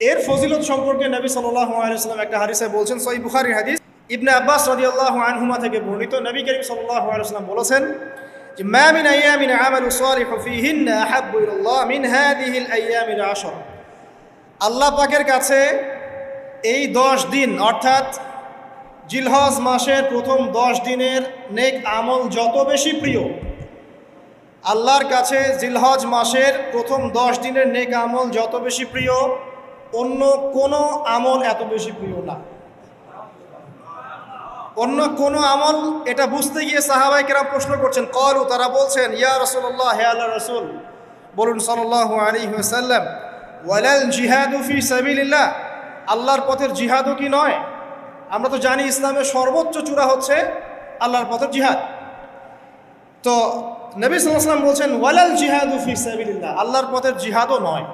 এর ফজিলত সম্পর্কে নবী সাল্লাল্লাহু আলাইহি ওয়াসাল্লাম একটা হাদিসে বলছেন, সহিহ বুখারীর হাদিস, ইবনে আব্বাস রাদিয়াল্লাহু আনহুমা থেকে বর্ণিত, নবী করিম সাল্লাল্লাহু আলাইহি ওয়াসাল্লাম বলেছেন যে মা মিন আইয়ামিন আমালু সালিহু ফীহিন্না আহাব্বু ইলাল্লাহ মিন হাযিহিল আইয়ামিল আশর। আল্লাহ পাকের কাছে এই 10 দিন অর্থাৎ জিলহজ মাসের প্রথম 10 দিনের নেক আমল যত বেশি প্রিয়, আল্লাহর কাছে জিলহজ মাসের প্রথম 10 দিনের নেক আমল যত বেশি প্রিয়, অন্য কোনো আমল এত বেশি প্রিয় না। অন্য কোনো আমল, এটা বুঝতে গিয়ে সাহাবায়ে কেরাম প্রশ্ন করছেন, ক্বালু, তারা বলছেন, ইয়া রাসূলুল্লাহ, হে আল্লাহর রাসূল, বলুন সাল্লাল্লাহু আলাইহি ওয়াসাল্লাম, ওয়ালাল জিহাদু ফি সাবিলিল্লাহ, আল্লাহর পথের জিহাদও কি নয়? আমরা তো জানি ইসলামের সর্বোচ্চ চূড়া হচ্ছে আল্লাহর পথের জিহাদ। তো নবী সাল্লাল্লাহু আলাইহি ওয়াসাল্লাম বলছেন, ওয়ালাল জিহাদু ফি সাবিলিল্লাহ, আল্লাহর পথের জিহাদও নয়।